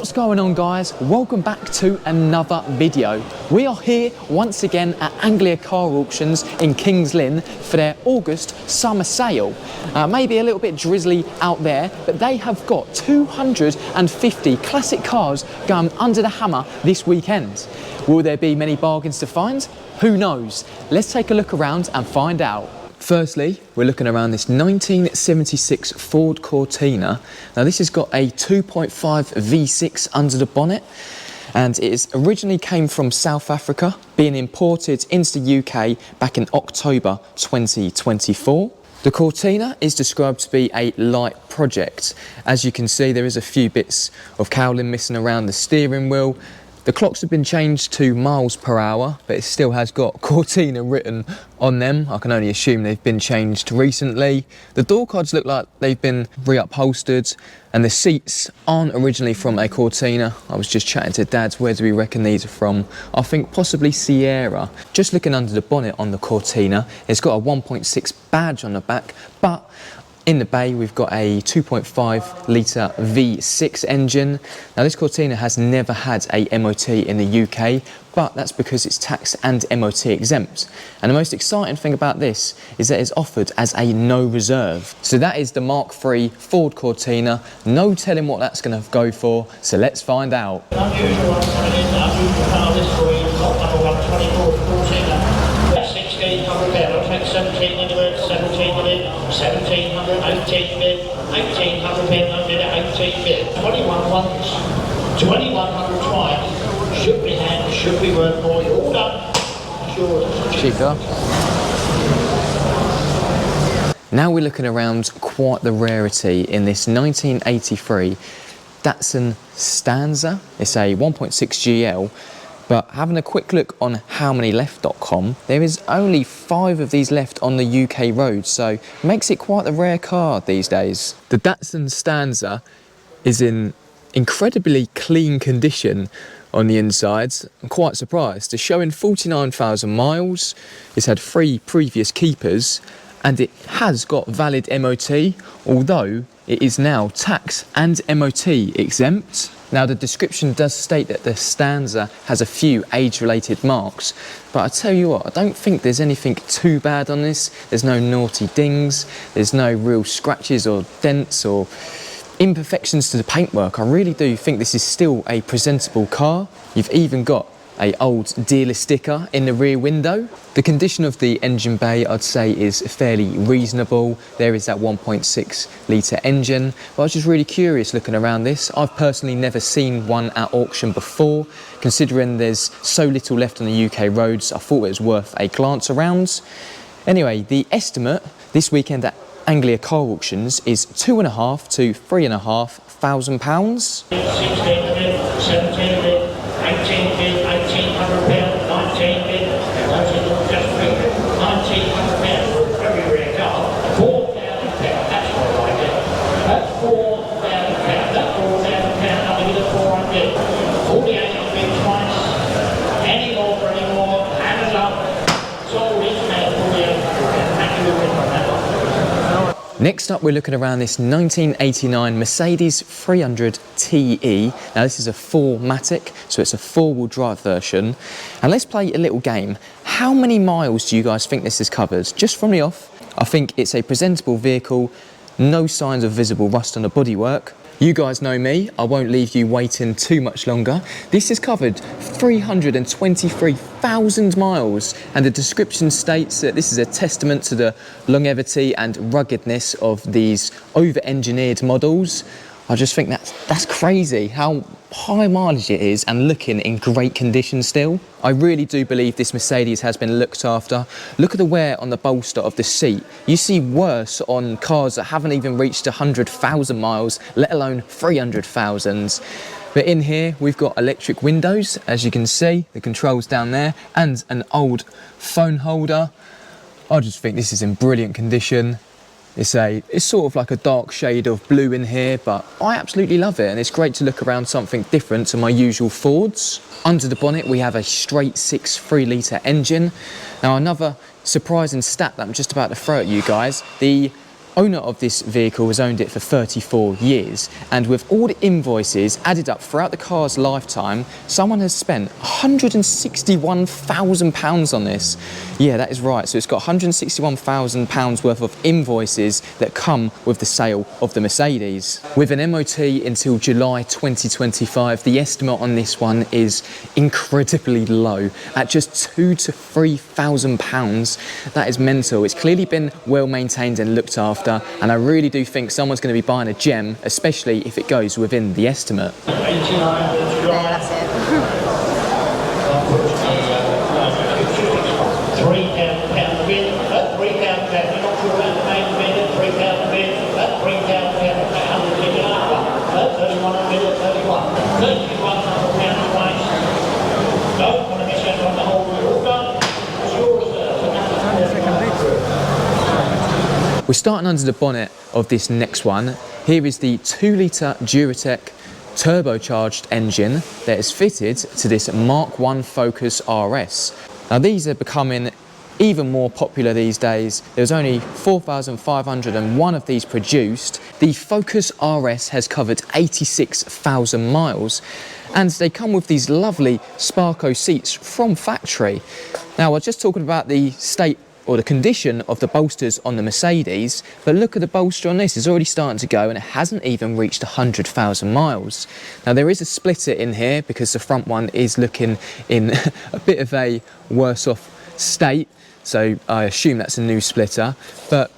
What's going on, guys? Welcome back to another video. We are here once again at Anglia Car Auctions in Kings Lynn for their August summer sale. Maybe a little bit drizzly out there, but they have got 250 classic cars going under the hammer this weekend. Will there be many bargains to find? Who knows? Let's take a look around and find out. Firstly, we're looking around this 1976 Ford Cortina. Now this has got a 2.5 V6 under the bonnet, and it originally came from South Africa, being imported into the UK back in October 2024. The Cortina is described to be a light project. As you can see, there is a few bits of cowling missing around the steering wheel. The clocks have been changed to miles per hour, but it still has got Cortina written on them. I can only assume they've been changed recently. The door cards look like they've been reupholstered, and the seats aren't originally from a Cortina. I was just chatting to Dad, where do we reckon these are from? I think possibly Sierra. Just looking under the bonnet on the Cortina, it's got a 1.6 badge on the back, but in the bay, we've got a 2.5 litre V6 engine. Now this Cortina has never had a MOT in the UK, but that's because it's tax and MOT exempt. And the most exciting thing about this is that it's offered as a no reserve. So that is the Mark III Ford Cortina. No telling what that's going to go for, so let's find out. Unusual one coming in, unusual car this for you, lot number 124 Cortina. 1600 there, I'll take 17 in a minute, 17 in it, 1700, 18 bid, 1800 bid, I did it 18 bid. 21 once, 2100 twice, should be hand, should be worth more, you're all done, sure. Cheaper. Now we're looking around quite the rarity in this 1983 Datsun Stanza. It's a 1.6 GL. But having a quick look on howmanyleft.com, there is only 5 of these left on the UK roads, so makes it quite a rare car these days. The Datsun Stanza is in incredibly clean condition on the insides. I'm quite surprised. It's showing 49,000 miles, it's had 3 previous keepers, and it has got valid MOT, although it is now tax and MOT exempt. Now the description does state that the Stanza has a few age-related marks, but I tell you what, I don't think there's anything too bad on this. There's no naughty dings, there's no real scratches or dents or imperfections to the paintwork. I really do think this is still a presentable car. You've even got an old dealer sticker in the rear window. The condition of the engine bay, I'd say, is fairly reasonable. There is that 1.6 litre engine, but I was just really curious looking around this. I've personally never seen one at auction before. Considering there's so little left on the UK roads, I thought it was worth a glance around. Anyway, the estimate this weekend at Anglia Car Auctions is £2,500 to £3,500. 16 17 18 bid, 1800 pound, 19 bid, just 1900 pound, very rare car. 4,000 pound, that's what I like it. That's 4,000 pound, that's 4,000 pound, I'll give it 400. 4,800 twice, any more for any more, hands up, sold it now, 4,800 pound, thank you very much. Next up, we're looking around this 1989 Mercedes 300 TE. Now this is a 4MATIC, so it's a 4-wheel drive version. And let's play a little game. How many miles do you guys think this has covered? Just from the off, I think it's a presentable vehicle, no signs of visible rust on the bodywork. You guys know me, I won't leave you waiting too much longer. This has covered 323,000 miles, and the description states that this is a testament to the longevity and ruggedness of these over-engineered models. I just think that's crazy how high mileage it is and looking in great condition still. I really do believe this Mercedes has been looked after. Look at the wear on the bolster of the seat. You see worse on cars that haven't even reached 100,000 miles, let alone 300,000. But in here, we've got electric windows, as you can see, the controls down there, and an old phone holder. I just think this is in brilliant condition. It's sort of like a dark shade of blue in here, but I absolutely love it, and it's great to look around something different to my usual Fords. Under the bonnet, we have a straight 6 3-litre engine. Now, another surprising stat that I'm just about to throw at you guys, the owner of this vehicle has owned it for 34 years, and with all the invoices added up throughout the car's lifetime, someone has spent £161,000 on this. Yeah, that is right. So it's got £161,000 worth of invoices that come with the sale of the Mercedes. With an MOT until July 2025, the estimate on this one is incredibly low at just £2,000 to £3,000. That is mental. It's clearly been well maintained and looked after, and I really do think someone's going to be buying a gem, especially if it goes within the estimate. That's it. We're starting under the bonnet of this next one. Here is the 2-litre Duratec turbocharged engine that is fitted to this Mark 1 Focus RS. Now these are becoming even more popular these days. There's only 4,501 of these produced. The Focus RS has covered 86,000 miles, and they come with these lovely Sparco seats from factory. Now, I was just talking about the state or the condition of the bolsters on the Mercedes, but look at the bolster on this. It's already starting to go, and it hasn't even reached 100,000 miles. Now there is a splitter in here because the front one is looking in a bit of a worse off state, so I assume that's a new splitter. But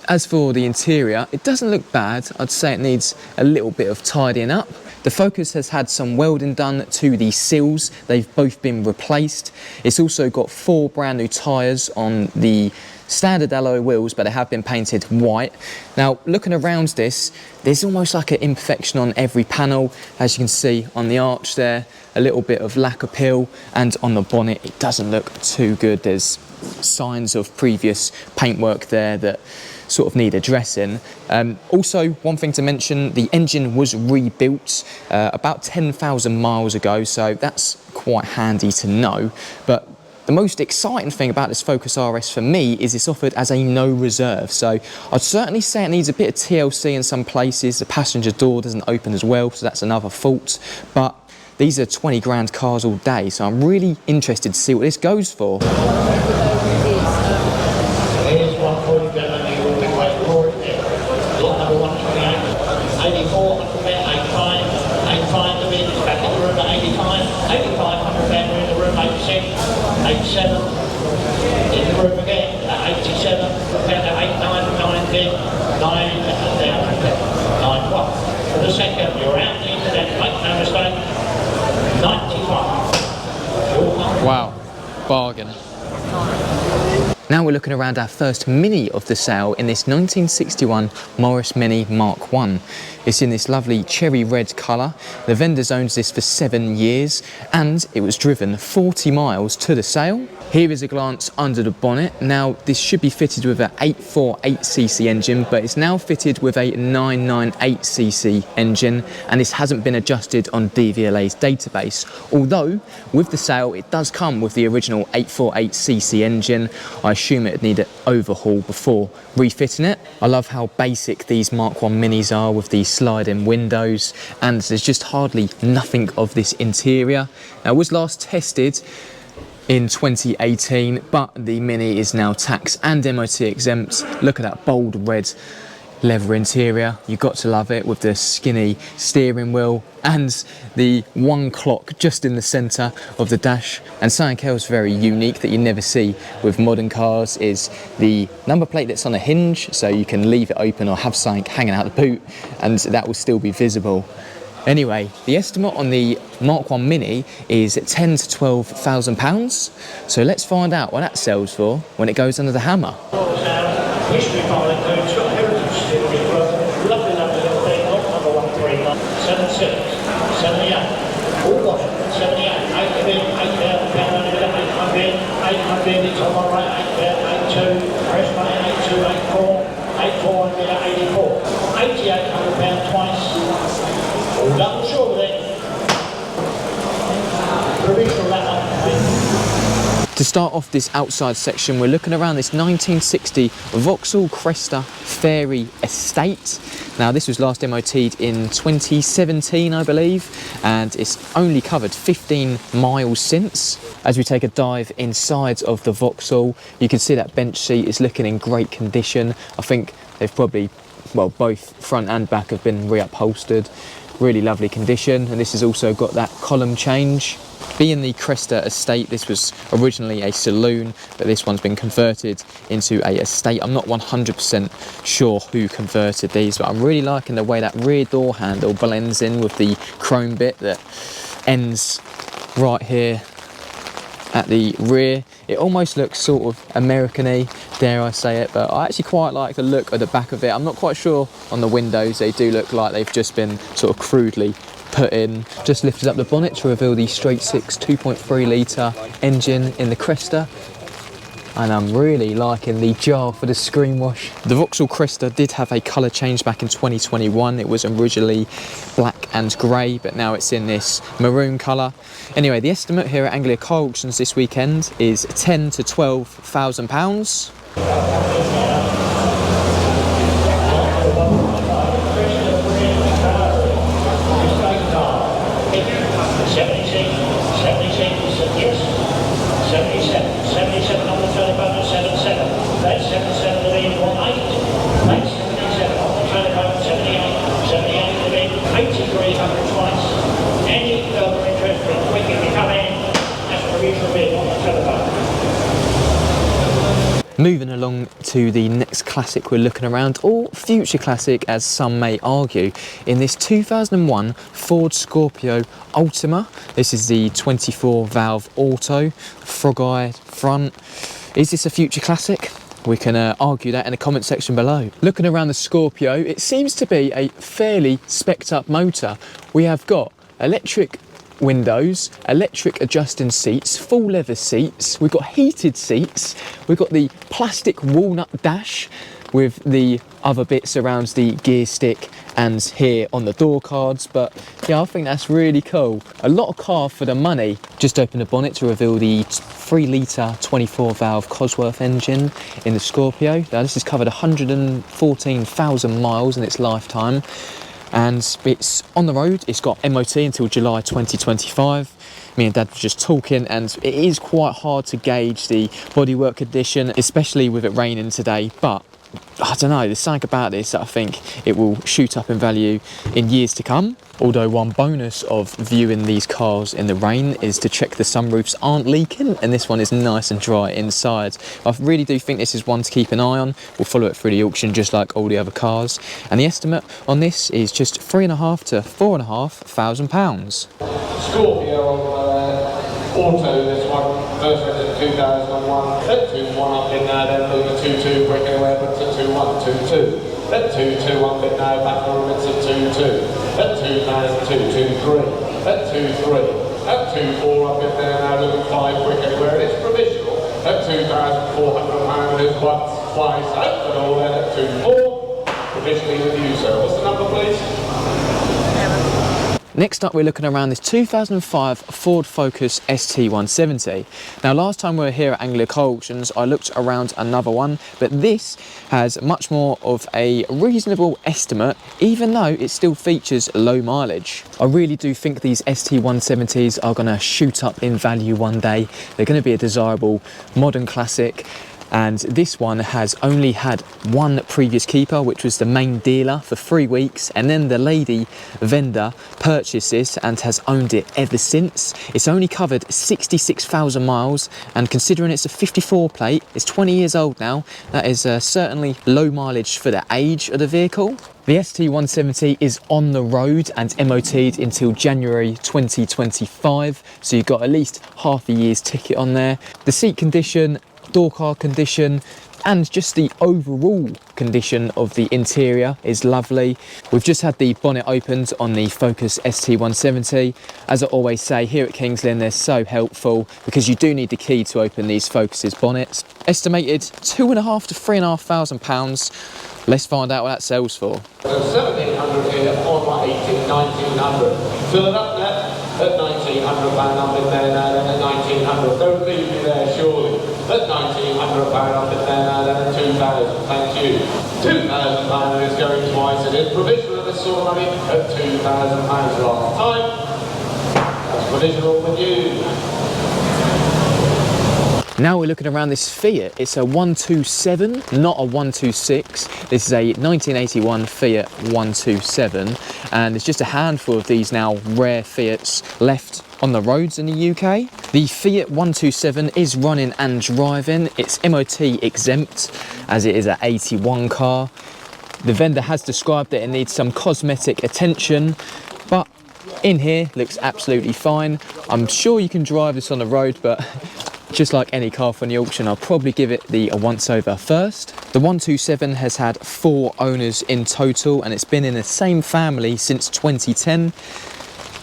as for the interior, it doesn't look bad. I'd say it needs a little bit of tidying up. The Focus has had some welding done to the seals. They've both been replaced. It's also got 4 brand new tyres on the standard alloy wheels, but they have been painted white. Now, looking around this, there's almost like an imperfection on every panel. As you can see on the arch there, a little bit of lacquer peel, and on the bonnet, it doesn't look too good. There's signs of previous paintwork there that sort of need addressing. Also, one thing to mention, the engine was rebuilt about 10,000 miles ago, so that's quite handy to know. But the most exciting thing about this Focus RS for me is it's offered as a no reserve. So I'd certainly say it needs a bit of TLC in some places. The passenger door doesn't open as well, so that's another fault. But these are 20 grand cars all day, so I'm really interested to see what this goes for. Here's one for you, gentlemen. You will be waiting for it there. Lot number 128. 84, 85, 85 the bid is back in the room at 85. 85, 100 there, we're in the room, 86, 87. In the room again at 87. Down to 89, 90, 9, down to 91. For the second, you're out the internet, make no mistake. 91. Wow, bargain. Now we're looking around our first Mini of the sale in this 1961 Morris Mini Mark 1. It's in this lovely cherry red colour. The vendors owns this for 7 years, and it was driven 40 miles to the sale. Here is a glance under the bonnet. Now this should be fitted with an 848cc engine, but it's now fitted with a 998cc engine, and this hasn't been adjusted on DVLA's database. Although with the sale it does come with the original 848cc engine. I assume it would need an overhaul before refitting it. I love how basic these Mark 1 Minis are with these sliding windows, and there's just hardly nothing of this interior. Now it was last tested in 2018, but the Mini is now tax and MOT exempt. Look at that bold red leather interior. You've got to love it, with the skinny steering wheel and the one clock just in the centre of the dash. And something else very unique that you never see with modern cars is the number plate that's on a hinge, so you can leave it open or have something hanging out the boot and that will still be visible. Anyway, the estimate on the Mark 1 Mini is £10,000 to £12,000. So let's find out what that sells for when it goes under the hammer. History file includes got heritage certificate for lovely little thing, lot number 139, 76, 78, all washed, 78, 8 bid, £8,000, 800, 800, it's on my right, 82, press money, 82, 84, 84, and 84, £8,800 twice, all double short of it, provisional that one. To start off this outside section, we're looking around this 1960 Vauxhall Cresta Fairy Estate. Now this was last MOT'd in 2017, I believe, and it's only covered 15 miles since. As we take a dive inside of the Vauxhall, you can see that bench seat is looking in great condition. I think they've probably, well, both front and back have been reupholstered. Really lovely condition, and this has also got that column change. Being the Cresta estate, this was originally a saloon, but this one's been converted into a estate. I'm not 100% sure who converted these, but I'm really liking the way that rear door handle blends in with the chrome bit that ends right here at the rear. It almost looks sort of American-y, dare I say it, but I actually quite like the look of the back of it. I'm not quite sure on the windows, they do look like they've just been sort of crudely put in. Just lifted up the bonnet to reveal the straight six 2.3 litre engine in the Cresta, and I'm really liking the jar for the screen wash. The Vauxhall Cresta did have a colour change back in 2021. It was originally black and grey, but now it's in this maroon colour. Anyway, the estimate here at Anglia Car Auctions this weekend is £10,000 to £12,000. Moving along to the next classic we're looking around, or future classic as some may argue, in this 2001 Ford Scorpio Ultima. This is the 24 valve auto, frog-eye front. Is this a future classic? We can argue that in the comment section below. Looking around the Scorpio, it seems to be a fairly spec'd up motor. We have got electric windows, electric adjusting seats, full leather seats, we've got heated seats, we've got the plastic walnut dash with the other bits around the gear stick and here on the door cards. But yeah, I think that's really cool. A lot of car for the money. Just open the bonnet to reveal the 3 litre 24 valve Cosworth engine in the Scorpio. Now this has covered 114,000 miles in its lifetime, and it's on the road. It's got MOT until July 2025. Me and Dad were just talking, and it is quite hard to gauge the bodywork condition, especially with it raining today. But I don't know, there's something about this that I think it will shoot up in value in years to come. Although one bonus of viewing these cars in the rain is to check the sunroofs aren't leaking, and this one is nice and dry inside. I really do think this is one to keep an eye on. We'll follow it through the auction just like all the other cars, and the estimate on this is just £3,500 to £4,500. Scorpio auto, this one, first written 2001, let 2-1 up in there, then move a 2-2 quick away, but to 2-1, 2-2, let 2-2 up in there, back on it's a 2-2, let 2-2, 2-2-3, let 2-3, let 2-4 up in there, now look at 5 quick anywhere, it's provisional, let £2,400 is once, twice, and all there, let 2-4, provisionally with you, sir. What's the number, please? Next up, we're looking around this 2005 Ford Focus ST170. Now, last time we were here at Anglia Car Auctions, I looked around another one, but this has much more of a reasonable estimate, even though it still features low mileage. I really do think these ST170s are going to shoot up in value one day. They're going to be a desirable modern classic. And this one has only had one previous keeper, which was the main dealer, for 3 weeks, and then the lady vendor purchased this and has owned it ever since. It's only covered 66,000 miles, and considering it's a 54 plate, it's 20 years old now, that is certainly low mileage for the age of the vehicle. The ST170 is on the road and MOT'd until January 2025, so you've got at least half a year's ticket on there. The seat condition, door card condition, and just the overall condition of the interior is lovely. We've just had the bonnet opened on the Focus ST170. As I always say, here at Kings Lynn, they're so helpful because you do need the key to open these Focuses bonnets. Estimated £2,500 to £3,500. Let's find out what that sells for. 1,700 here, on 1900. Fill it up there at £1,900 up in there now, then at 1900. Don't leave me there, sure. at £1,900 up in there now then, 2,000, thank you. £2,000 is going twice, it is provisional at this sort of money at £2,000 last time. That's provisional with you. Now we're looking around this Fiat. It's a 127, not a 126. This is a 1981 Fiat 127, and there's just a handful of these now rare Fiats left on the roads in the UK. The Fiat 127 is running and driving. It's MOT exempt as it is an 81 car. The vendor has described that it needs some cosmetic attention, but in here looks absolutely fine. I'm sure you can drive this on the road, but just like any car from the auction, I'll probably give it the once over first. The 127 has had 4 owners in total, and it's been in the same family since 2010.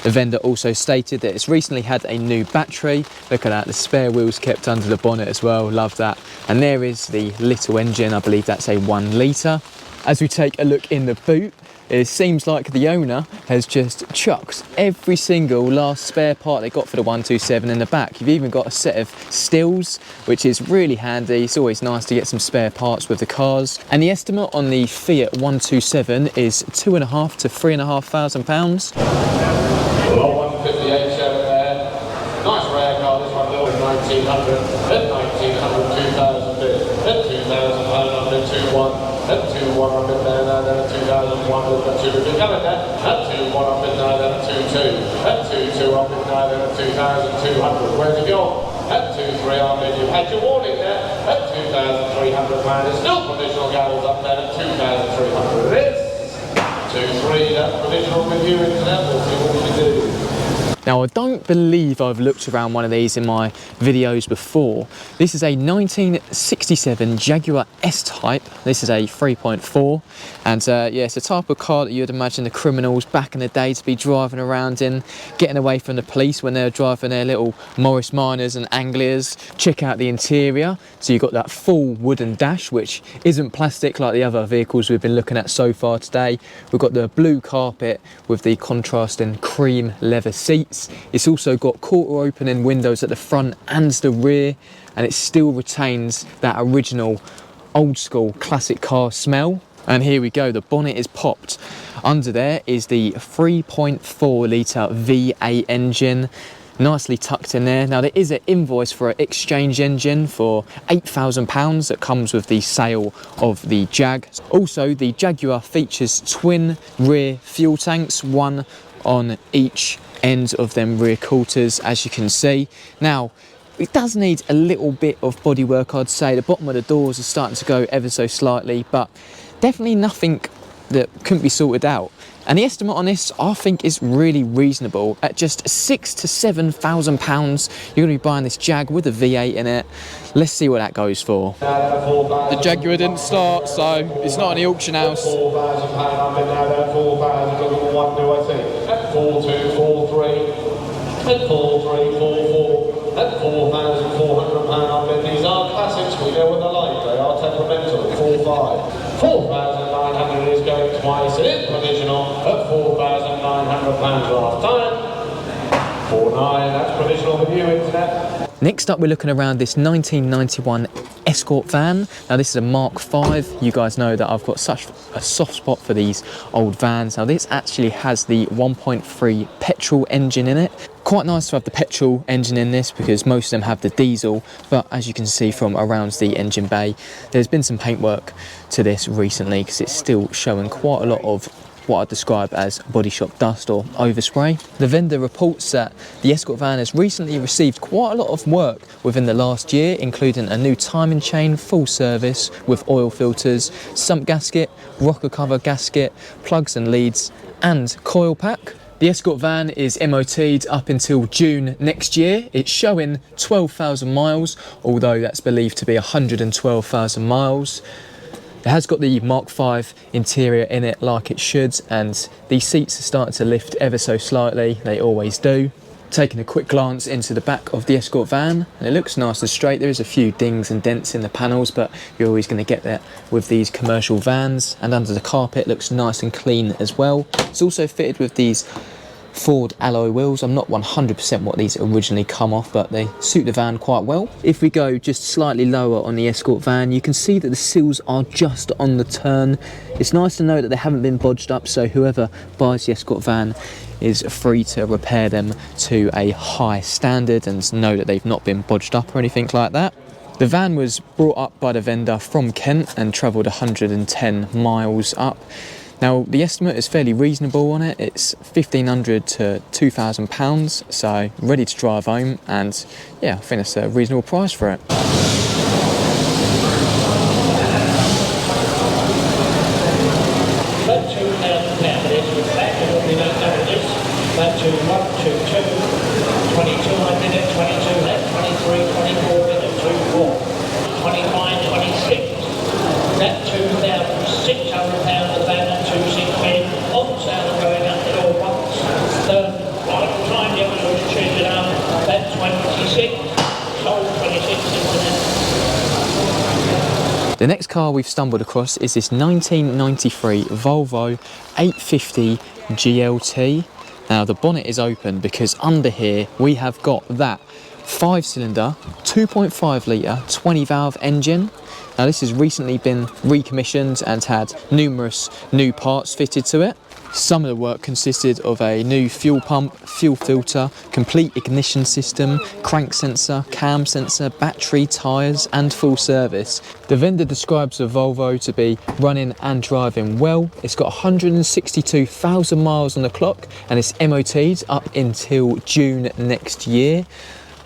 The vendor also stated that it's recently had a new battery. Look at that, the spare wheels kept under the bonnet as well, love that. And there is the little engine, I believe that's a 1 litre. As we take a look in the boot, it seems like the owner has just chucked every single last spare part they got for the 127 in the back. You've even got a set of stills, which is really handy. It's always nice to get some spare parts with the cars. And the estimate on the Fiat 127 is £2,500 to £3,500. Well, 158 show there. Nice rare car, this one built in 1900. At 1900, 2000 bit. At 2500, 21. At 2-1 up in there, then at 2001, we've got 2 coming there. At 2-1 up in there, then at 2-2. At 2-2 up in there, then at 2,200. Where's it gone? At 2-3 up in, you've had your warning there. At 2,300 pounds, it's still provisional gals up there at 2,300 it is. 2-3, that's provisional with you internet, we'll see what we can do. Now, I don't believe I've looked around one of these in my videos before. This is a 1967 Jaguar S-Type. This is a 3.4. And yeah, it's a type of car that you'd imagine the criminals back in the day to be driving around in, getting away from the police when they're driving their little Morris Minors and Anglias. Check out the interior. So you've got that full wooden dash, which isn't plastic like the other vehicles we've been looking at so far today. We've got the blue carpet with the contrasting cream leather seats. It's also got quarter opening windows at the front and the rear, and it still retains that original old school classic car smell. And here we go, the bonnet is popped. Under there is the 3.4 litre V8 engine, nicely tucked in there. Now there is an invoice for an exchange engine for £8,000 that comes with the sale of the Jag. Also, the Jaguar features twin rear fuel tanks, one on each end of them rear quarters, as you can see. Now, it does need a little bit of bodywork, I'd say. The bottom of the doors are starting to go ever so slightly, but definitely nothing that couldn't be sorted out. And the estimate on this, I think, is really reasonable. At just £6,000 to £7,000, you're going to be buying this Jag with a V8 in it. Let's see what that goes for. The Jaguar didn't start, so it's not in the auction house. £4,000 up in there, then 4,000, look at what do I think? At 4,2, 4,3, at 4,3, 4,4, at £4,400 up in. These are classics, we know what they're like, they are temperamental. 4,500. 4,900 is going twice, it is provisional at £4,900 last time. 4,900, that's provisional with you, internet. Next up, we're looking around this 1991 Escort van. Now this is a Mark V. You guys know that I've got such a soft spot for these old vans. Now this actually has the 1.3 petrol engine in it. Quite nice to have the petrol engine in this because most of them have the diesel, but as you can see from around the engine bay, there's been some paintwork to this recently because it's still showing quite a lot of what I describe as body shop dust or overspray. The vendor reports that the Escort van has recently received quite a lot of work within the last year, including a new timing chain, full service with oil filters, sump gasket, rocker cover gasket, plugs and leads, and coil pack. The Escort van is MOT'd up until June next year. It's showing 12,000 miles, although that's believed to be 112,000 miles. It has got the Mark V interior in it like it should, and these seats are starting to lift ever so slightly, they always do. Taking a quick glance into the back of the Escort van, and it looks nice and straight. There is a few dings and dents in the panels, but you're always going to get that with these commercial vans. And under the carpet looks nice and clean as well. It's also fitted with these Ford alloy wheels. I'm not 100% what these originally come off, but they suit the van quite well. If we go just slightly lower on the Escort van, you can see that the seals are just on the turn. It's nice to know that they haven't been bodged up, so whoever buys the Escort van is free to repair them to a high standard and know that they've not been bodged up or anything like that. The van was brought up by the vendor from Kent and travelled 110 miles up. Now, the estimate is fairly reasonable on it. It's £1,500 to £2,000, so ready to drive home, and yeah, I think it's a reasonable price for it. The next car we've stumbled across is this 1993 Volvo 850 GLT. Now the bonnet is open because under here we have got that 5-cylinder, 2.5 litre, 20 valve engine. Now this has recently been recommissioned and had numerous new parts fitted to it. Some of the work consisted of a new fuel pump, fuel filter, complete ignition system, crank sensor, cam sensor, battery, tyres and full service. The vendor describes the Volvo to be running and driving well. It's got 162,000 miles on the clock and it's MOT'd up until June next year.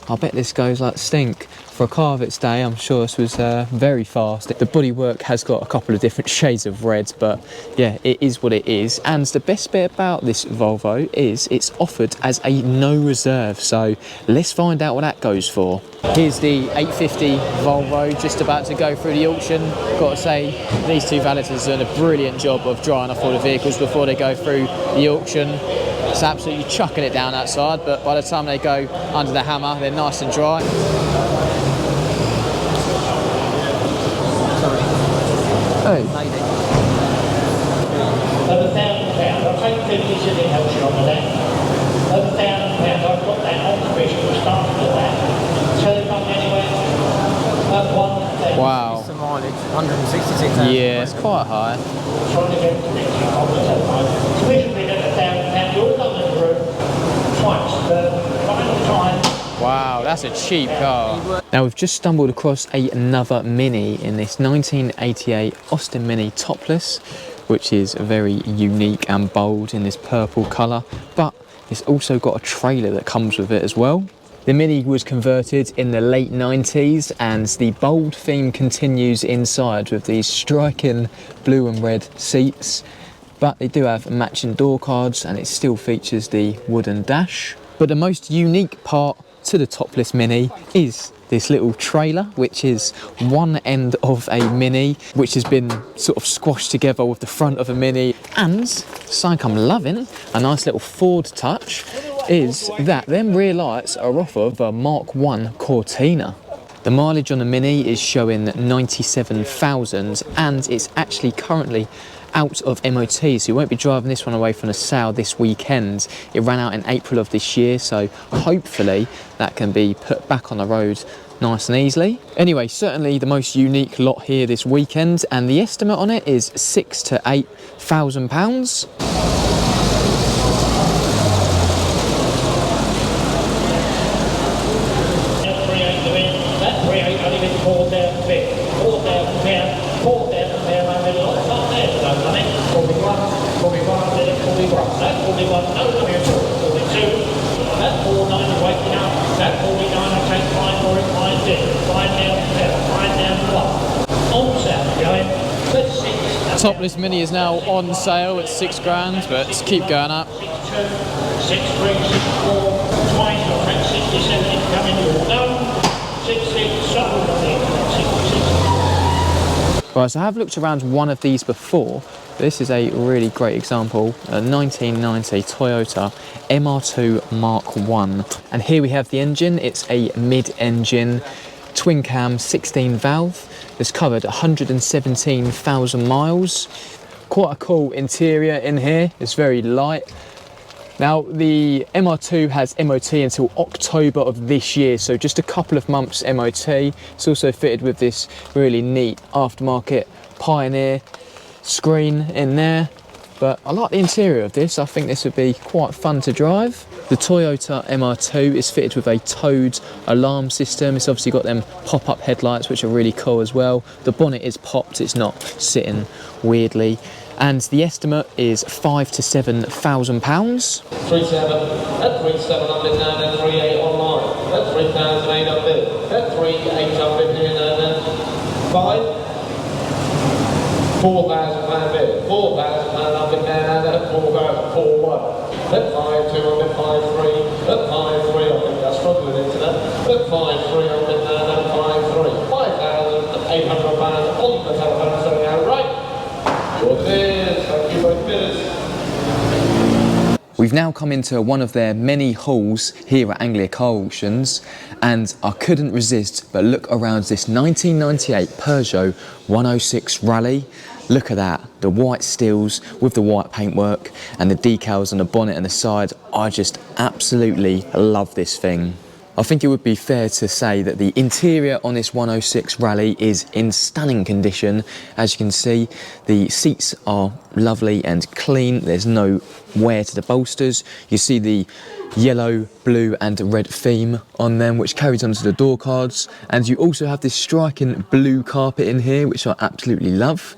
I bet this goes like stink. For a car of its day, I'm sure this was very fast. The bodywork has got a couple of different shades of red, but yeah, it is what it is. And the best bit about this Volvo is it's offered as a no reserve. So let's find out what that goes for. Here's the 850 Volvo just about to go through the auction. Got to say, these two valeters are doing a brilliant job of drying off all the vehicles before they go through the auction. It's absolutely chucking it down outside, but by the time they go under the hammer, they're nice and dry. Hey. Over £1,000, I'll take 50 city helps you on the left. Over £1,000, I've got that on the fish, we're starting with that. Telecom anywhere, Wow. Some mileage, 166,000. Yeah, it's quite high. trying to get the picture on the telephone. Commission bid at £1,000, you're coming through twice, the final time. Wow, that's a cheap car. Now we've just stumbled across another Mini in this 1988 Austin Mini topless, which is very unique and bold in this purple colour, but it's also got a trailer that comes with it as well. The Mini was converted in the late 90s and the bold theme continues inside with these striking blue and red seats, but they do have matching door cards and it still features the wooden dash. But the most unique part to the topless Mini is this little trailer, which is one end of a Mini, which has been sort of squashed together with the front of a Mini. And something I'm loving, a nice little Ford touch, is that them rear lights are off of a Mark 1 Cortina. The mileage on the Mini is showing 97,000 and it's actually currently out of MOT, so you won't be driving this one away from the sale this weekend. It ran out in April of this year, so hopefully that can be put back on the road nice and easily. Anyway, certainly the most unique lot here this weekend, and the estimate on it is £6,000 to £8,000. Topless Mini is now on sale at £6,000, but just keep going up. 6, 3, 6, 4, twice, I'll take 67 incoming, you're done. 6, 6, sold, 66. Right, so I have looked around one of these before. This is a really great example, a 1990 Toyota MR2 Mark 1. And here we have the engine. It's a mid-engine, twin cam, 16 valve. It's covered 117,000 miles. Quite a cool interior in here. It's very light. Now the MR2 has MOT until October of this year, so just a couple of months MOT. It's also fitted with this really neat aftermarket Pioneer screen in there. But I like the interior of this. I think this would be quite fun to drive. The Toyota MR2 is fitted with a towed alarm system. It's obviously got them pop-up headlights, which are really cool as well. The bonnet is popped, it's not sitting weirdly. And the estimate is £5,000 to £7,000. 37, at 3700 now, then 38 online, at 3,800, at 3,800 here now, then 4,000 bid, 4,000 up in there now, then at 4,441, at 5,200, 5,3, at 5,3, I think that's struggling into that, at 5,300 now, then 5,3, 5,800 on the telephone, so now right. Thank you both bidders. We've now come into one of their many halls here at Anglia Car Auctions, and I couldn't resist but look around this 1998 Peugeot 106 Rally. Look at that, the white steels with the white paintwork and the decals on the bonnet and the side. I just absolutely love this thing. I think it would be fair to say that the interior on this 106 Rally is in stunning condition. As you can see, the seats are lovely and clean. There's no wear to the bolsters. You see the yellow, blue and red theme on them, which carries onto the door cards. And you also have this striking blue carpet in here, which I absolutely love.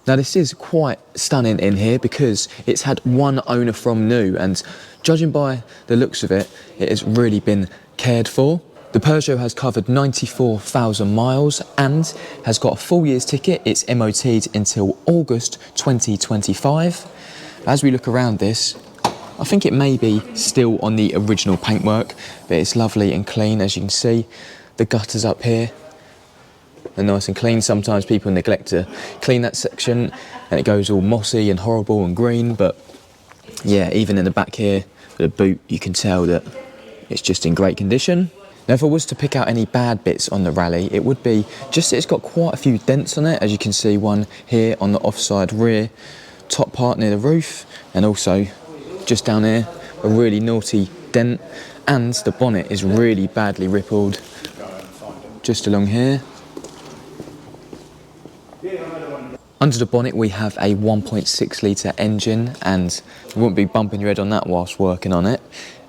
Now this is quite stunning in here because it's had one owner from new, and judging by the looks of it, it has really been cared for. The Peugeot has covered 94,000 miles and has got a full year's ticket. It's MOT'd until August 2025. As we look around this, I think it may be still on the original paintwork, but it's lovely and clean. As you can see, the gutters up here are nice and clean. Sometimes people neglect to clean that section and it goes all mossy and horrible and green, but yeah, even in the back here, the boot, you can tell that it's just in great condition. Now if I was to pick out any bad bits on the Rally, it would be just that it's got quite a few dents on it. As you can see, one here on the offside rear top part near the roof, and also just down here a really naughty dent, and the bonnet is really badly rippled just along here. Under the bonnet we have a 1.6 litre engine, and you wouldn't be bumping your head on that whilst working on it.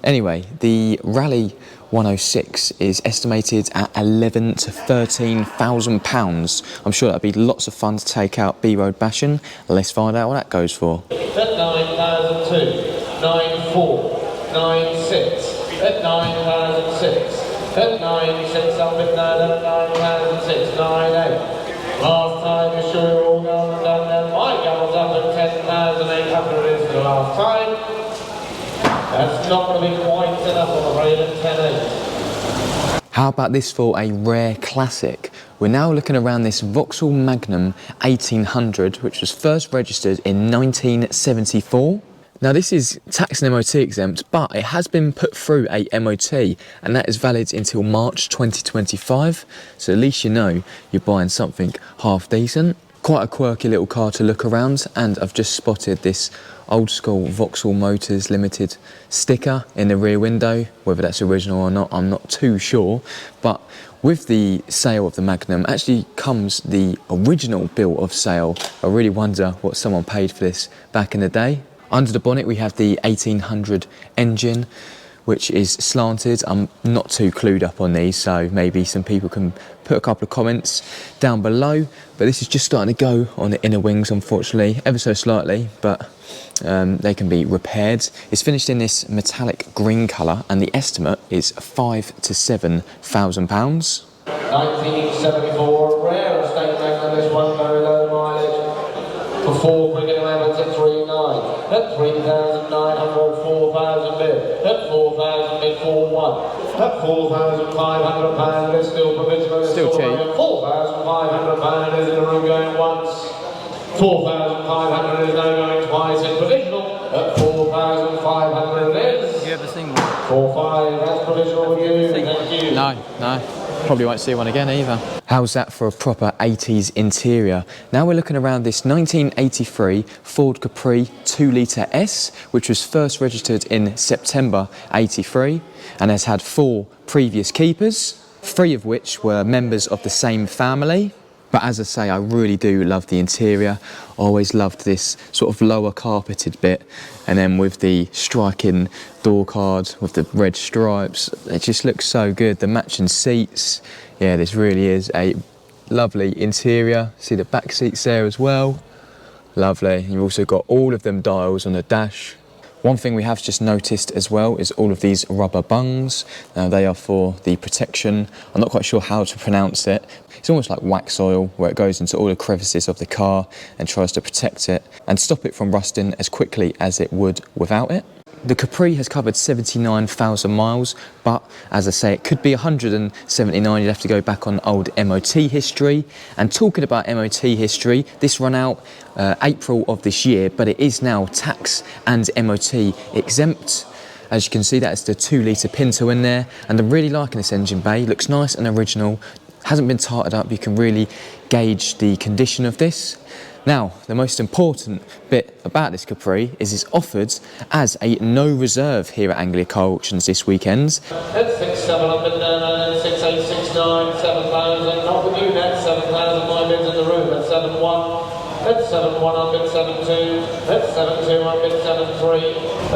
Anyway, the Rally 106 is estimated at £11,000 to £13,000. I'm sure that'd be lots of fun to take out B-road bashing. Let's find out what that goes for. At 9,002, 9,4, 9,6, at 9,006, at 9,600 now, at 9,006, 9,8. Last time, you're sure you're all going and done then. My gavel's up at 10,800 is the last time. That's not going to be quite enough, I'm afraid, at 10.8. How about this for a rare classic? We're now looking around this Vauxhall Magnum 1800, which was first registered in 1974. Now this is tax and MOT exempt, but it has been put through a MOT, and that is valid until March 2025. So at least you know you're buying something half decent. Quite a quirky little car to look around, and I've just spotted this old school Vauxhall Motors Limited sticker in the rear window. Whether that's original or not, I'm not too sure, but with the sale of the Magnum actually comes the original bill of sale. I really wonder what someone paid for this back in the day. Under the bonnet we have the 1800 engine, which is slanted. I'm not too clued up on these, so maybe some people can put a couple of comments down below. But this is just starting to go on the inner wings, unfortunately, ever so slightly, but they can be repaired. It's finished in this metallic green colour, and the estimate is £5,000 to £7,000. 1974, rare estate Magnum, this one, very low mileage. For 4 Wigan Evans at 3.9, at 3,900, 4,000 bid, at 4,000 bid, 4.1, at £4,500 is still provisional, Still cheap. £4,500 is in the room going once, 4,500 is now going twice in provisional, at 4,500 it is. Have you ever seen one? 4,500, that's provisional with you, thank you. No. Probably won't see one again either. How's that for a proper 80s interior? Now we're looking around this 1983 Ford Capri 2-litre S, which was first registered in September 83 and has had 4 previous keepers, 3 of which were members of the same family. But as I say, I really do love the interior. I always loved this sort of lower carpeted bit, and then with the striking door card with the red stripes, it just looks so good. The matching seats, yeah, this really is a lovely interior. See the back seats there as well. Lovely. You've also got all of them dials on the dash. One thing we have just noticed as well is all of these rubber bungs. Now they are for the protection. I'm not quite sure how to pronounce it. It's almost like wax oil, where it goes into all the crevices of the car and tries to protect it and stop it from rusting as quickly as it would without it. The Capri has covered 79,000 miles, but as I say, it could be 179. You'd have to go back on old MOT history. And talking about MOT history, this ran out April of this year, but it is now tax and MOT exempt. As you can see, that's the 2-litre Pinto in there, and I'm really liking this engine bay. It looks nice and original, hasn't been tarted up. You can really gauge the condition of this. Now, the most important bit about this Capri is it's offered as a no reserve here at Anglia Car Auctions this weekend. That's 6, 7 up and down, 6, 8, 6, 9, 7,000. Not with you, that's 7,000. My bids in the room. That's 7, 1. That's 7, 1 up in 7, 2. That's 7, 2 up in 7, 3.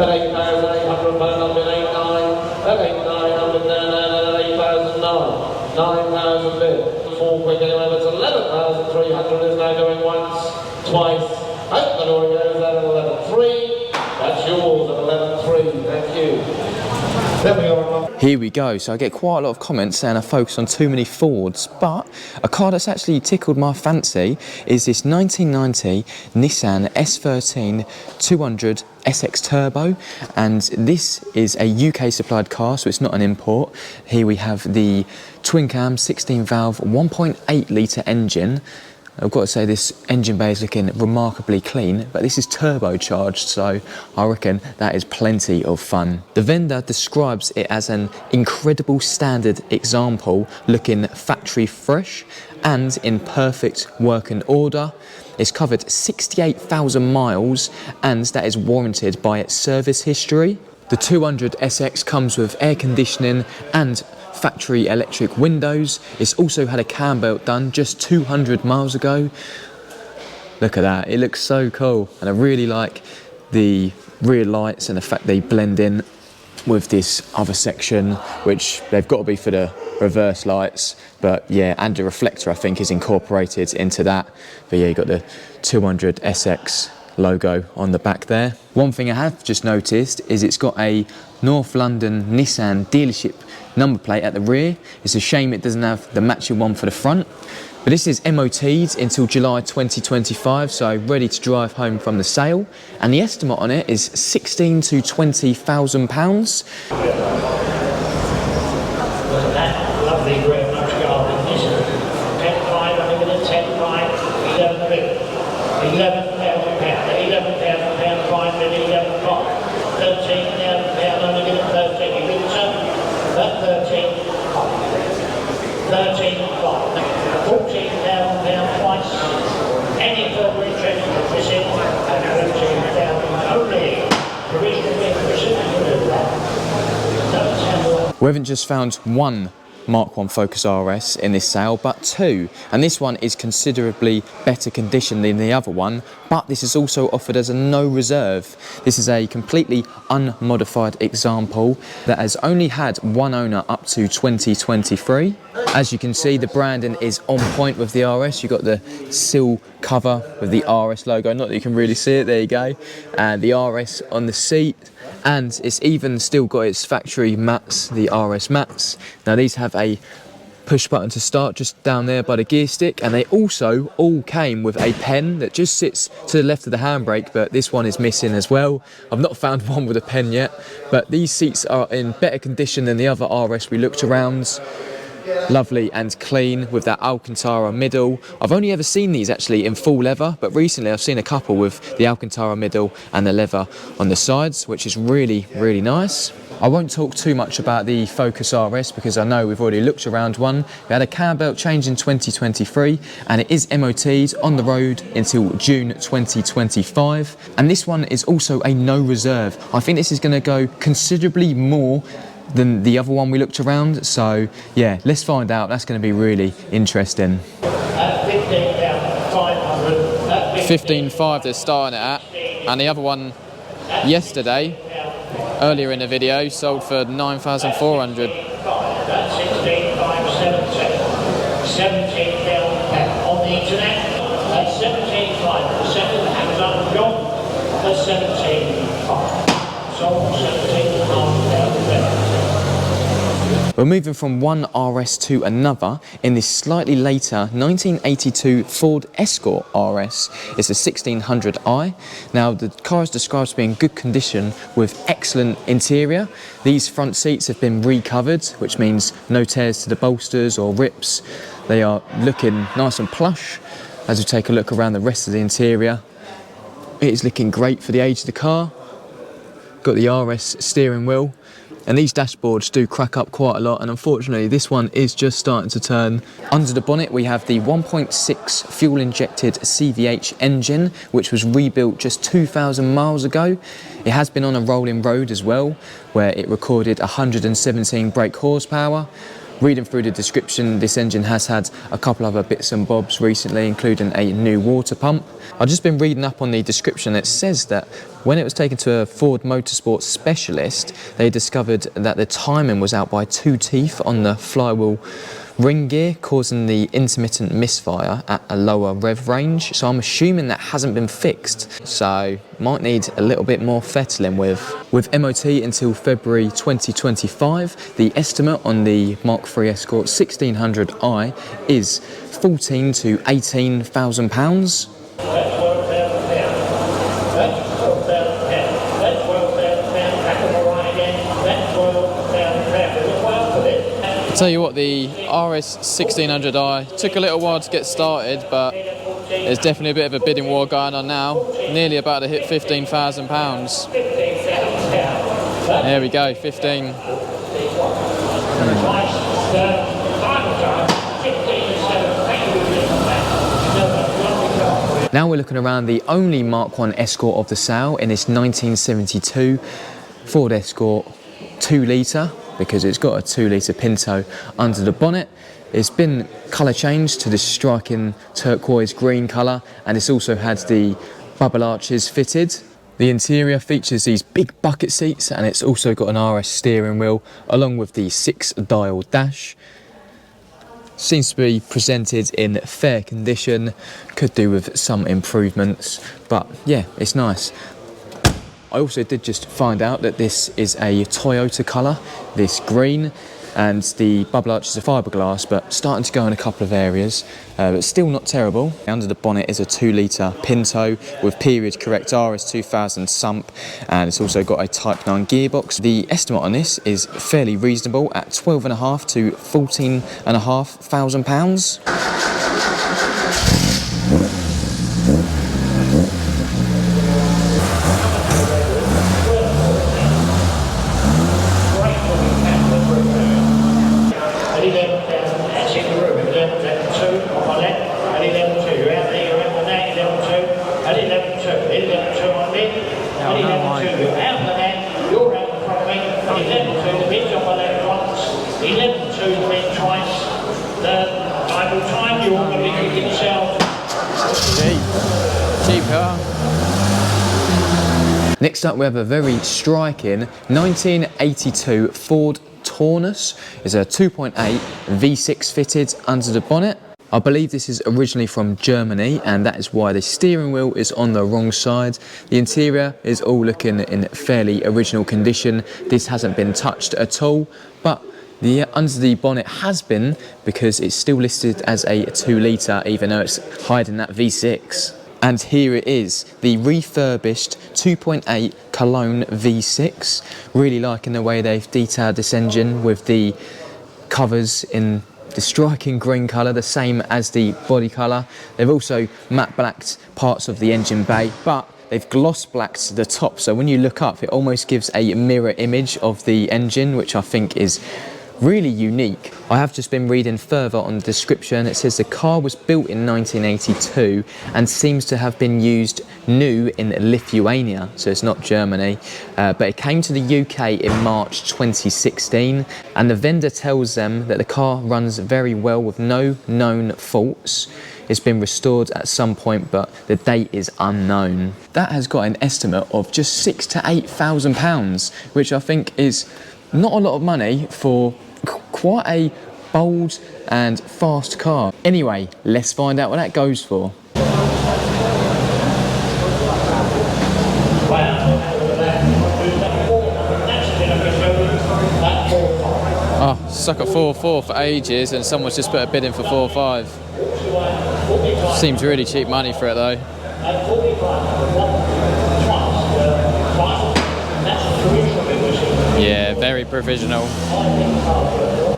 That 8,800 pound up in 8, 9. That 8, 9 up and down, 8,009. 9,000 bid. 4 quick anyway, that's 11,300 is now going once, twice. Out the door goes at 11,300. That's yours at 11,300. Thank you. There we are. Here we go. So I get quite a lot of comments saying I focus on too many Fords, but a car that's actually tickled my fancy is this 1990 Nissan S13 200 SX Turbo, and this is a UK supplied car, so it's not an import. Here we have the twin cam 16 valve 1.8 litre engine. I've got to say this engine bay is looking remarkably clean, but this is turbocharged, so I reckon that is plenty of fun. The vendor describes it as an incredible standard example, looking factory fresh and in perfect working order. It's covered 68,000 miles, and that is warranted by its service history. The 200 SX comes with air conditioning and factory electric windows. It's also had a cam belt done just 200 miles ago. Look at that, it looks so cool, and I really like the rear lights and the fact they blend in with this other section, which they've got to be for the reverse lights, but yeah, and the reflector I think is incorporated into that. But yeah, you got the 200 SX logo on the back there. One thing I have just noticed is it's got a North London Nissan dealership number plate at the rear. It's a shame it doesn't have the matching one for the front, but this is MOT'd until July 2025, so ready to drive home from the sale, and the estimate on it is 16 to 20,000 pounds. Lovely red much garden. This is 10.5, I'm going to 10.5, 11 a bit. 11,000 pounds, 11,000 pounds, 5 minutes, 11 pot. 13,000 pounds, I'm going to 13. You think so? 13 pot. 13 pot. 14,000 pounds twice. Any further interest in this in? And 14,000 only. Provisional bid for We haven't just found one Mark 1 Focus RS in this sale, but 2, and this one is considerably better condition than the other one, but this is also offered as a no reserve. This is a completely unmodified example that has only had one owner up to 2023. As you can see, the branding is on point with the RS. You've got the sill cover with the RS logo, not that you can really see it, there you go, and the RS on the seat. And it's even still got its factory mats, the RS mats. Now these have a push button to start just down there by the gear stick, and they also all came with a pen that just sits to the left of the handbrake, but this one is missing as well. I've not found one with a pen yet, but these seats are in better condition than the other RS we looked around. Lovely and clean with that Alcantara middle. I've only ever seen these actually in full leather, but recently I've seen a couple with the Alcantara middle and the leather on the sides, which is really, really nice. I won't talk too much about the Focus RS because I know we've already looked around one. We had a cam belt change in 2023 and it is MOT'd on the road until June 2025. And this one is also a no reserve. I think this is going to go considerably more than the other one we looked around. So yeah, let's find out. That's going to be really interesting. 15.5 they're starting it at, and the other one yesterday, earlier in the video, sold for 9,400. 17,000 on the internet. At 17,500 the second hand up gone at 17,500. Sold 17,500. We're moving from one RS to another in this slightly later 1982 Ford Escort RS. It's a 1600i. Now the car is described as being in good condition with excellent interior. These front seats have been recovered, which means no tears to the bolsters or rips. They are looking nice and plush. As we take a look around the rest of the interior, it is looking great for the age of the car. Got the RS steering wheel. And these dashboards do crack up quite a lot, and unfortunately this one is just starting to turn. Under the bonnet we have the 1.6 fuel injected CVH engine, which was rebuilt just 2,000 miles ago. It has been on a rolling road as well, where it recorded 117 brake horsepower. Reading through the description, this engine has had a couple other bits and bobs recently, including a new water pump. I've just been reading up on the description. It says that when it was taken to a Ford Motorsport specialist, they discovered that the timing was out by 2 teeth on the flywheel ring gear, causing the intermittent misfire at a lower rev range. So I'm assuming that hasn't been fixed. So might need a little bit more fettling with. With MOT until February 2025, the estimate on the Mark III Escort 1600i is 14 to 18,000 pounds. Tell you what, the RS 1600i took a little while to get started, but there's definitely a bit of a bidding war going on now. Nearly about to hit £15,000. There we go, 15. Now we're looking around the only Mark I Escort of the sale in this 1972 Ford Escort 2 litre, because it's got a 2 litre Pinto under the bonnet. It's been colour changed to this striking turquoise green colour, and it's also had the bubble arches fitted. The interior features these big bucket seats, and it's also got an RS steering wheel along with the 6-dial dash. Seems to be presented in fair condition, could do with some improvements, but yeah, it's nice. I also did just find out that this is a Toyota colour, this green, and the bubble arches are fiberglass, but starting to go in a couple of areas, but still not terrible. Under the bonnet is a 2 litre Pinto with period correct RS 2000 sump, and it's also got a Type 9 gearbox. The estimate on this is fairly reasonable at £12,500 to £14,500. Cheap car. Next up we have a very striking 1982 Ford Taunus. It's a 2.8 V6 fitted under the bonnet. I believe this is originally from Germany, and that is why the steering wheel is on the wrong side. The interior is all looking in fairly original condition. This hasn't been touched at all, but the under the bonnet has been, because it's still listed as a 2 litre even though it's hiding that V6. And here it is, the refurbished 2.8 Cologne V6. Really liking the way they've detailed this engine with the covers in the striking green colour, the same as the body colour. They've also matte blacked parts of the engine bay, but they've gloss blacked the top, so when you look up it almost gives a mirror image of the engine, which I think is really unique. I have just been reading further on the description. It says the car was built in 1982 and seems to have been used new in Lithuania, so it's not Germany, but it came to the UK in March 2016, and the vendor tells them that the car runs very well with no known faults. It's been restored at some point, but the date is unknown. That has got an estimate of just £6,000 to £8,000, which I think is not a lot of money for quite a bold and fast car. Anyway, let's find out what that goes for. Oh, stuck at 4.4 for ages, and someone's just put a bid in for 4.5. Seems really cheap money for it though. Yeah, very provisional.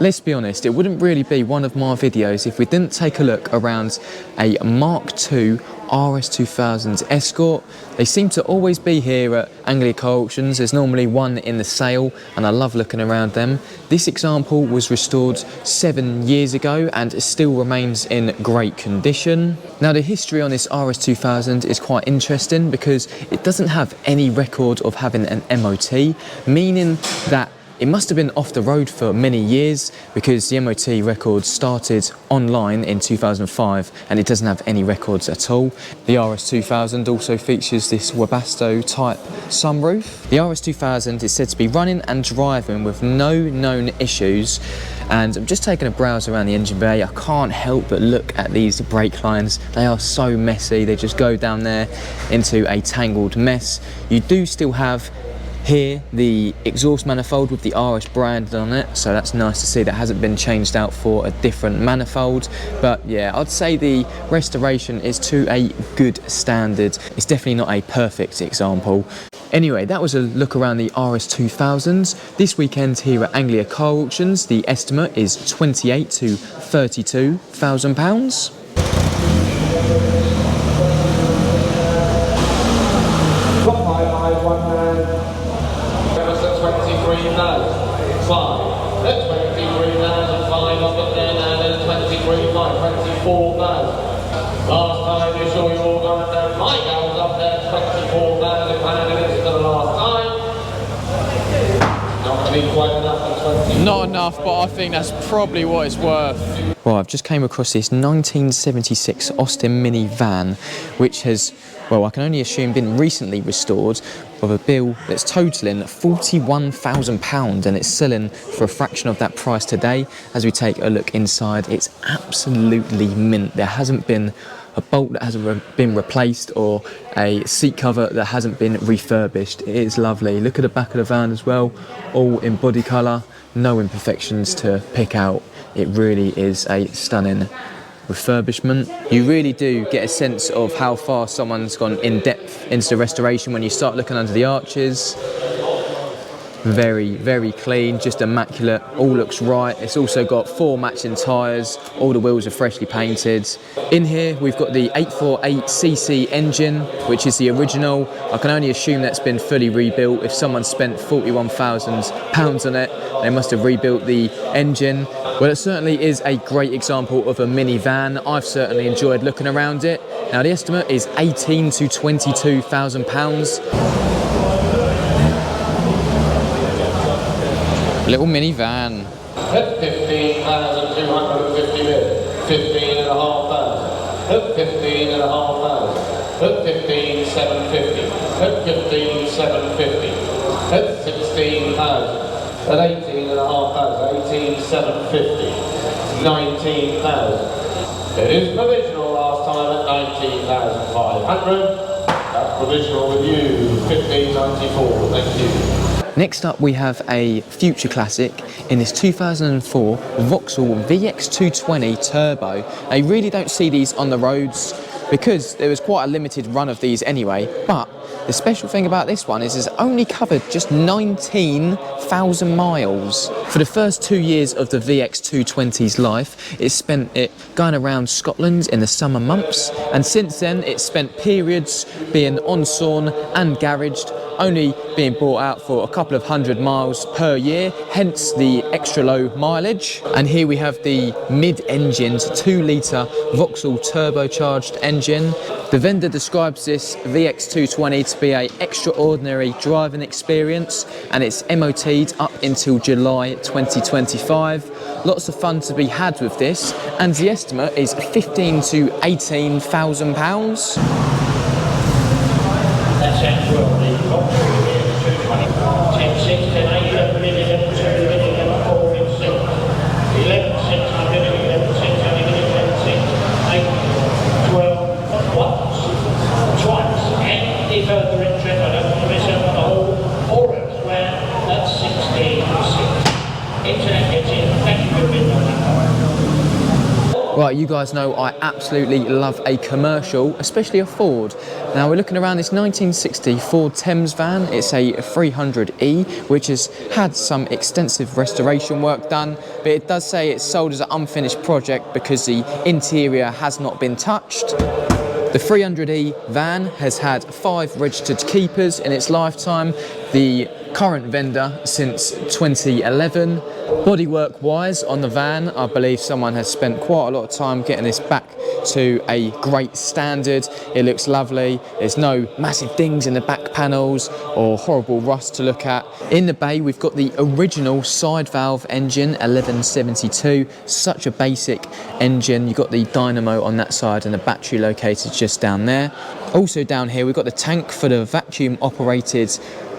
Let's be honest, it wouldn't really be one of my videos if we didn't take a look around a Mark II RS2000 Escort. They seem to always be here at Anglia Car Auctions. There's normally one in the sale and I love looking around them. This example was restored 7 years ago and it still remains in great condition. Now the history on this RS2000 is quite interesting because it doesn't have any record of having an MOT, meaning that it must have been off the road for many years because the MOT record started online in 2005 and it doesn't have any records at all. The RS2000 also features this Webasto type sunroof. The RS2000 is said to be running and driving with no known issues, and I'm just taking a browse around the engine bay. I can't help but look at these brake lines. They are so messy, they just go down there into a tangled mess. You do still have here the exhaust manifold with the RS brand on it, so that's nice to see that hasn't been changed out for a different manifold. But yeah, I'd say the restoration is to a good standard. It's definitely not a perfect example. Anyway, that was a look around the RS2000s. This weekend here at Anglia Car Auctions, the estimate is £28,000 to £32,000. Last time you saw you all going down my goals up there, £24,000 against the last time. Not going to be quite enough for 20. Not enough, but I think that's probably what it's worth. Well, I've just came across this 1976 Austin Mini van, which has, well, I can only assume been recently restored, with a bill that's totaling £41,000 and it's selling for a fraction of that price today. As we take a look inside, it's absolutely mint. There hasn't been a bolt that hasn't been replaced or a seat cover that hasn't been refurbished. It is lovely. Look at the back of the van as well, all in body colour, no imperfections to pick out. It really is a stunning refurbishment. You really do get a sense of how far someone's gone in depth into the restoration when you start looking under the arches. Very, very clean, just immaculate, all looks right. It's also got 4 matching tyres, all the wheels are freshly painted. In here we've got the 848cc engine, which is the original. I can only assume that's been fully rebuilt. If someone spent £41,000 on it, they must have rebuilt the engine. Well, it certainly is a great example of a minivan. I've certainly enjoyed looking around it. Now the estimate is £18,000 to £22,000. Little minivan. At 15,250 bid. 15,500. At 15,500. At 15,750. At 15,750. At 16,000. At 18,500. 18,750. 19,000. It is provisional last time at 19,500. That's provisional with you. 1594. Thank you. Next up we have a future classic in this 2004 Vauxhall VX220 Turbo. I really don't see these on the roads because there was quite a limited run of these anyway. But the special thing about this one is it's only covered just 19,000 miles. For the first 2 years of the VX220's life, it spent it going around Scotland in the summer months, and since then it's spent periods being on-sawn and garaged, only being brought out for a couple of 100 miles per year, hence the extra low mileage. And here we have the mid-engined 2-litre Vauxhall turbocharged engine. The vendor describes this VX220 to be an extraordinary driving experience, and it's MOT'd up until July 2025. Lots of fun to be had with this, and the estimate is £15,000 to £18,000. That sounds well. The Vauxhall VX220, 10, 6, 10, 8, 11, 11, 2, 11, 4, 11, 6, 11, 600, 11, 600, 11, 6, 8, 12, once, twice, and if further interest, I don't want to miss out on the whole, or elsewhere, that's 16, 6. Internet gets in. Thank you for being on that. Right, you guys know I absolutely love a commercial, especially a Ford. Now we're looking around this 1960 Ford Thames van. It's a 300e, which has had some extensive restoration work done, but it does say it's sold as an unfinished project because the interior has not been touched. The 300e van has had 5 registered keepers in its lifetime, the current vendor since 2011. Bodywork wise on the van, I believe someone has spent quite a lot of time getting this back to a great standard. It looks lovely. There's no massive dings in the back panels or horrible rust to look at. In the bay we've got the original side valve engine 1172, such a basic engine. You've got the dynamo on that side and the battery located just down there. Also down here we've got the tank for the vacuum operated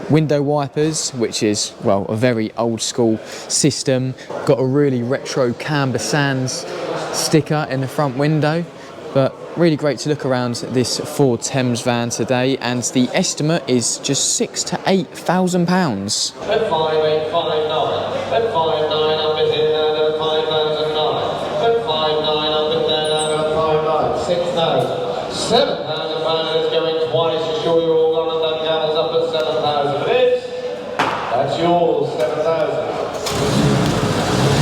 window wipers, which is, well, a very old school system. Got a really retro Camber Sands sticker in the front window, but really great to look around this Ford Thames van today, and the estimate is just £6,000 to £8,000. At 5859, at 59 up is in there, at 5009, at 59 up in there, at 59, 6,000, 7,000 pounds is going twice. You sure you're all gone and done gunners up at 7,000? It is. That's yours, 7,000.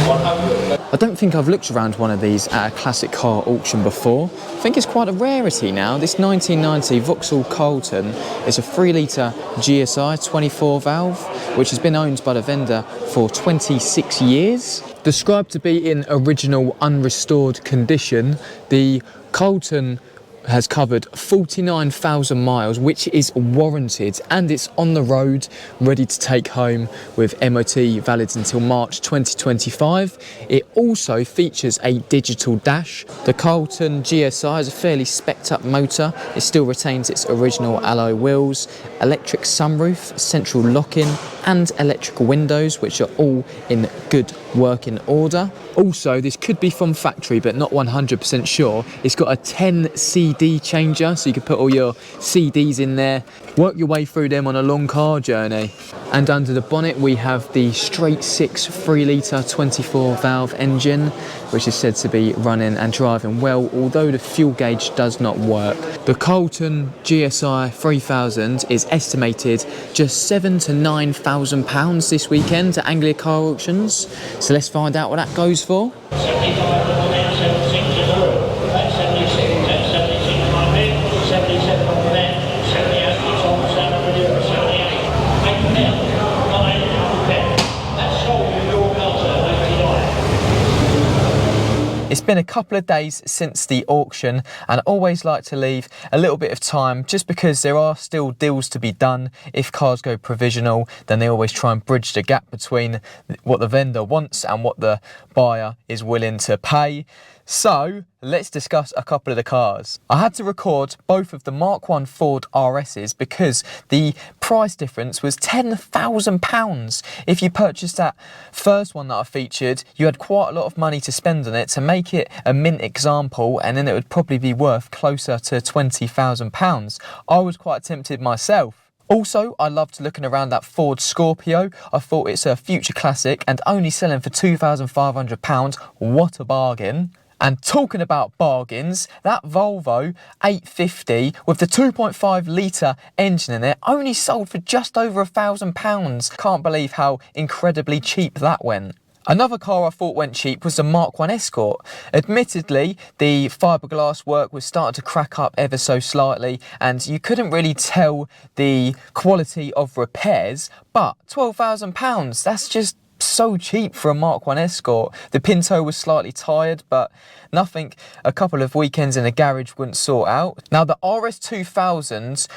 100. I don't think I've looked around one of these at a classic car auction before. I think it's quite a rarity now. This 1990 Vauxhall Carlton is a 3-litre GSI 24 valve, which has been owned by the vendor for 26 years. Described to be in original unrestored condition, the Carlton has covered 49,000 miles, which is warranted, and it's on the road ready to take home with MOT valid until March 2025. It also features a digital dash. The Carlton GSI is a fairly spec'd up motor. It still retains its original alloy wheels, electric sunroof, central lock-in and electrical windows, which are all in good working order. Also, this could be from factory but not 100% sure. It's got a 10 CD changer, so you can put all your CDs in there, work your way through them on a long car journey. And under the bonnet we have the straight 6 3-litre 24 valve engine, which is said to be running and driving well, although the fuel gauge does not work. The Carlton GSI 3000 is estimated just £7,000 to £9,000 this weekend at Anglia Car Auctions. So let's find out what that goes for. 75 on there, 76 is all. That's 76, that's 76 on there, 77 on there, 78 is on, 700, 78. 8 now, 9 on there. That's sold in your house at 89. It's been a couple of days since the auction, and I always like to leave a little bit of time just because there are still deals to be done. If cars go provisional, then they always try and bridge the gap between what the vendor wants and what the buyer is willing to pay. So let's discuss a couple of the cars. I had to record both of the Mark 1 Ford RSs because the price difference was £10,000. If you purchased that first one that I featured, you had quite a lot of money to spend on it to make it a mint example, and then it would probably be worth closer to £20,000. I was quite tempted myself. Also, I loved looking around that Ford Scorpio. I thought it's a future classic and only selling for £2,500. What a bargain. And talking about bargains, that Volvo 850 with the 2.5 litre engine in it only sold for just over £1,000. Can't believe how incredibly cheap that went. Another car I thought went cheap was the Mark 1 Escort. Admittedly, the fiberglass work was starting to crack up ever so slightly and you couldn't really tell the quality of repairs, but £12,000, that's just so cheap for a Mark 1 Escort. The Pinto was slightly tired, but nothing a couple of weekends in a garage wouldn't sort out. Now the RS2000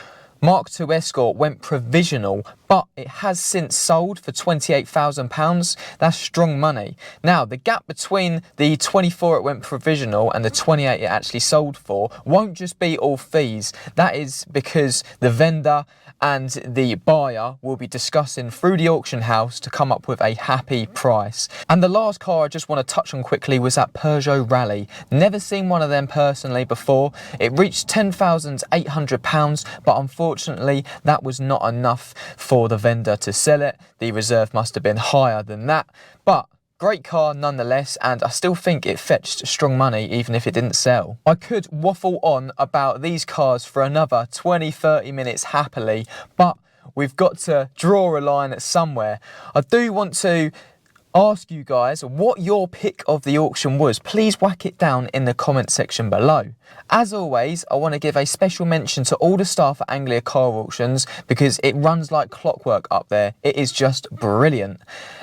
Mark II Escort went provisional, but it has since sold for £28,000. That's strong money. Now, the gap between the 24 it went provisional and the 28 it actually sold for won't just be all fees. That is because the vendor and the buyer will be discussing through the auction house to come up with a happy price. And the last car I just want to touch on quickly was that Peugeot Rally. Never seen one of them personally before. It reached £10,800, but unfortunately that was not enough for the vendor to sell it. The reserve must have been higher than that, but great car nonetheless, and I still think it fetched strong money even if it didn't sell. I could waffle on about these cars for another 20-30 minutes happily, but we've got to draw a line somewhere. I do want to ask you guys what your pick of the auction was. Please whack it down in the comment section below. As always, I want to give a special mention to all the staff at Anglia Car Auctions because it runs like clockwork up there. It is just brilliant.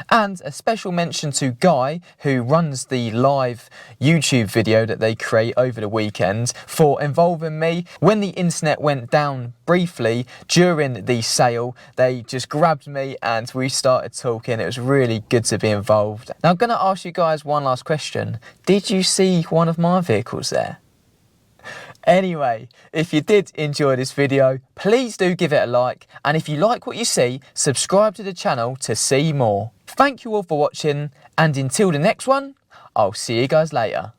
And a special mention to Guy, who runs the live YouTube video that they create over the weekend, for involving me. When the internet went down briefly during the sale, they just grabbed me and we started talking. It was really good to be involved. Now I'm going to ask you guys one last question. Did you see one of my vehicles there? Anyway, if you did enjoy this video, please do give it a like, and if you like what you see, subscribe to the channel to see more. Thank you all for watching, and until the next one, I'll see you guys later.